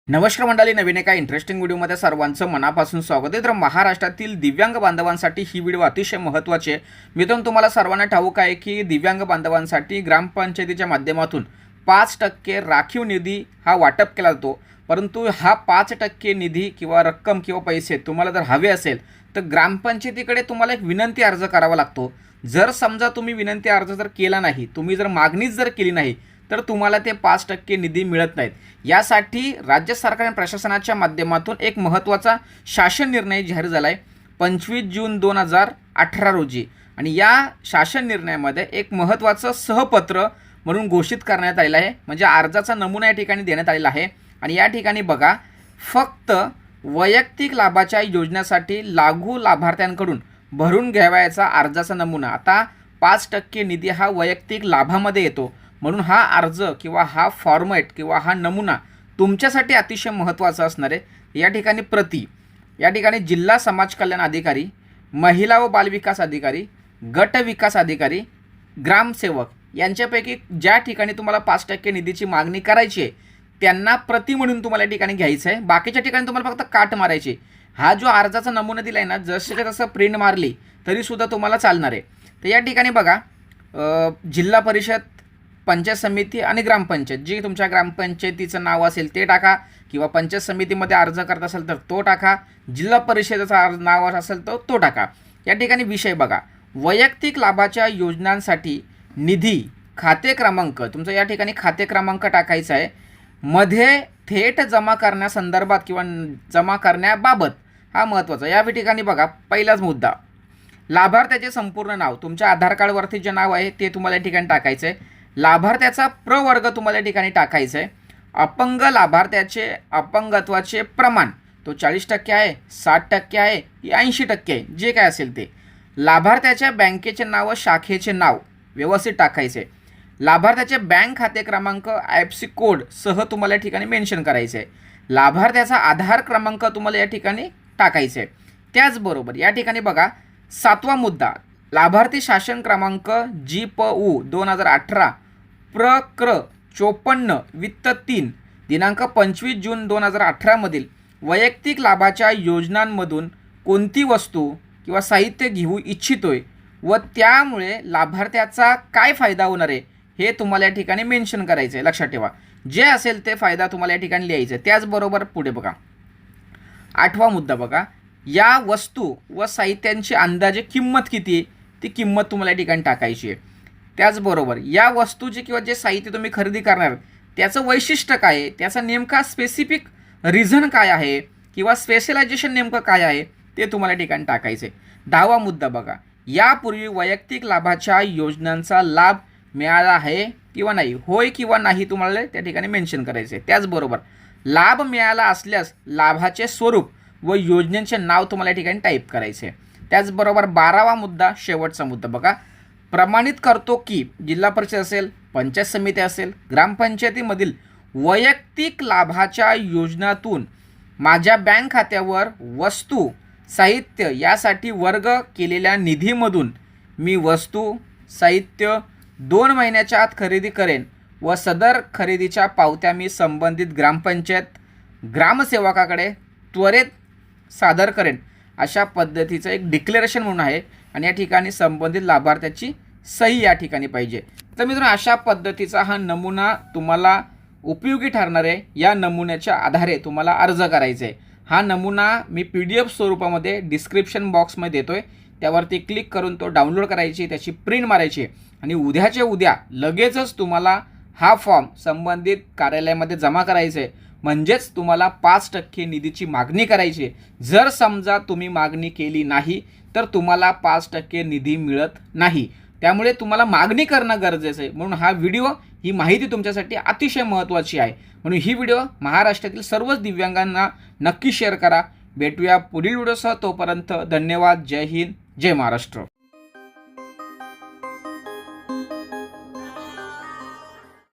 नमस्कार मंडळी, नवीन एका इंटरेस्टिंग व्हिडिओमध्ये सर्वांचं मनापासून स्वागत आहे। तर महाराष्ट्रातील दिव्यांग बांधवांसाठी ही व्हिडिओ अतिशय महत्त्वाची आहे। मित्रांनो, तुम्हाला सर्वांना ठाऊक आहे की दिव्यांग बांधवांसाठी ग्रामपंचायतीच्या माध्यमातून 5% राखीव निधी हा वाटप केला जातो। परंतु हा 5% निधी किंवा रक्कम किंवा पैसे तुम्हाला जर हवे असेल तर ग्रामपंचायतीकडे तुम्हाला एक विनंती अर्ज करावा लागतो। जर समजा तुम्ही विनंती अर्ज जर केला नाही, तुम्ही जर मागणीच जर केली नाही तर तुम्हाला ते 5% निधी मिळत नाहीत। यासाठी राज्य सरकार प्रशासनाच्या माध्यमातून एक महत्त्वाचा शासन निर्णय जाहीर झाला आहे 25 जून 2018 रोजी। आणि या शासन निर्णयामध्ये एक महत्त्वाचं सहपत्र म्हणून घोषित करण्यात आलेलं आहे, म्हणजे अर्जाचा नमुना या ठिकाणी देण्यात आलेला आहे। आणि या ठिकाणी बघा, फक्त वैयक्तिक लाभाच्या योजनेसाठी लागू लाभार्थ्यांकडून भरून घ्यावयाचा अर्जाचा नमुना। आता 5% निधी हा वैयक्तिक लाभामध्ये येतो, म्हणून हा अर्ज किंवा हा फॉर्मॅट किंवा हा नमुना तुमच्यासाठी अतिशय महत्त्वाचा असणार आहे। या ठिकाणी या ठिकाणी जिल्हा समाज कल्याण अधिकारी, महिला व बालविकास अधिकारी, गट विकास अधिकारी, ग्रामसेवक यांच्यापैकी ज्या ठिकाणी तुम्हाला 5% निधीची मागणी करायची आहे त्यांना प्रति म्हणून तुम्हाला या ठिकाणी घ्यायचं आहे। बाकीच्या ठिकाणी तुम्हाला फक्त काट मारायची। हा जो अर्जाचा नमुना दिला आहे ना, जसं तसं प्रिंट मारली तरीसुद्धा तुम्हाला चालणार आहे। तर या ठिकाणी बघा, जिल्हा परिषद, पंचायत समिती आणि ग्रामपंचायत, जी तुमच्या ग्रामपंचायतीचं नाव असेल ते टाका, किंवा पंचायत समितीमध्ये अर्ज करत असेल तर तो टाका, जिल्हा परिषदेचं नाव असेल तर तो टाका। या ठिकाणी विषय बघा, वैयक्तिक लाभाच्या योजनांसाठी निधी खाते क्रमांक, तुमचं या ठिकाणी खाते क्रमांक टाकायचा आहे। मध्ये थेट जमा करण्यासंदर्भात किंवा जमा करण्याबाबत हा महत्त्वाचा। या ठिकाणी बघा, पहिलाच मुद्दा, लाभार्थ्याचे संपूर्ण नाव, तुमच्या आधार कार्डवरती जे नाव आहे ते तुम्हाला या ठिकाणी टाकायचं आहे। लाभार्थ्याचा प्रवर्ग तुम्हाला या ठिकाणी टाकायचा आहे। अपंग लाभार्थ्याचे अपंगत्वाचे प्रमाण तो 40% आहे, 60% आहे की 80% आहे, जे काय असेल ते। लाभार्थ्याच्या बँकेचे नाव व शाखेचे नाव व्यवस्थित टाकायचे। लाभार्थ्याचे बँक खाते क्रमांक IFSC कोड सह तुम्हाला या ठिकाणी मेन्शन करायचे आहे। लाभार्थ्याचा आधार क्रमांक तुम्हाला या ठिकाणी टाकायचे आहे। त्याचबरोबर या ठिकाणी बघा, 7वा मुद्दा, लाभार्थी शासन क्रमांक GPU 2018 प्रक्र 54 वित्त 3 दिनांक 25 जून 2018 मधील वैयक्तिक लाभाच्या योजनांमधून कोणती वस्तू किंवा साहित्य घेऊ इच्छितोय व त्यामुळे लाभार्थ्याचा काय फायदा होणार आहे हे तुम्हाला या ठिकाणी मेन्शन करायचं आहे। लक्षात ठेवा, जे असेल ते फायदा तुम्हाला या ठिकाणी लिहायचं आहे। त्याचबरोबर पुढे बघा, 8वा मुद्दा बघा, या वस्तू व साहित्यांची अंदाजे किंमत किती आहे ती किंमत तुम्हाला या ठिकाणी टाकायची आहे। त्याचबरोबर या वस्तूची किंवा जे साहित्य तुम्ही खरेदी करणार त्याचं वैशिष्ट्य काय आहे, त्याचा नेमका स्पेसिफिक रिझन काय आहे किंवा स्पेशलायझेशन नेमकं काय आहे ते तुम्हाला या ठिकाणी टाकायचं आहे। 10वा मुद्दा बघा, यापूर्वी वैयक्तिक लाभाच्या योजनांचा लाभ मिळाला आहे किंवा नाही, होय किंवा नाही तुम्हाला त्या ठिकाणी मेन्शन करायचं आहे। त्याचबरोबर लाभ मिळाला असल्यास लाभाचे स्वरूप व योजनेचे नाव तुम्हाला या ठिकाणी टाईप करायचे आहे। त्याचबरोबर 12वा मुद्दा, शेवटचा मुद्दा बघा, प्रमाणित करतो की जिल्हा परिषद असेल, पंचायत समिती असेल, ग्रामपंचायतीमधील वैयक्तिक लाभाच्या योजनातून माझ्या बँक खात्यावर वस्तू साहित्य यासाठी वर्ग केलेल्या निधीमधून मी वस्तू साहित्य 2 महिन्याच्या आत खरेदी करेन व सदर खरेदीच्या पावत्या मी संबंधित ग्रामपंचायत ग्रामसेवकाकडे त्वरित सादर करेन, अशा पद्धतीचं एक डिक्लेरेशन म्हणून आहे। आणि या ठिकाणी संबंधित लाभार्थ्याची सही या ठिकाणी पाहिजे। तर मित्रांनो, अशा पद्धतीचा हा नमुना तुम्हाला उपयोगी ठरणार आहे। या नमुन्याच्या आधारे तुम्हाला अर्ज करायचा आहे। हा नमुना मी PDF स्वरूपामध्ये डिस्क्रिप्शन बॉक्समध्ये देतोय, त्यावरती क्लिक करून तो डाउनलोड करायची, त्याची प्रिंट मारायची आणि उद्याच्या उद्या लगेचच तुम्हाला हा फॉर्म संबंधित कार्यालयामध्ये जमा करायचा आहे। म्हणजेच तुम्हाला 5% निधीची मागणी करायची। जर समजा तुम्ही मागणी केली नाही तर तुम्हाला 5% निधी मिळत नाही। त्यामुळे तुम्हाला मागणी करणं गरजेचं आहे। म्हणून हा व्हिडिओ, ही माहिती तुमच्यासाठी अतिशय महत्त्वाची आहे। म्हणून ही व्हिडिओ महाराष्ट्रातील सर्वच दिव्यांगांना नक्की शेअर करा। भेटूया पुढील व्हिडिओसह, तोपर्यंत धन्यवाद। जय हिंद, जय महाराष्ट्र।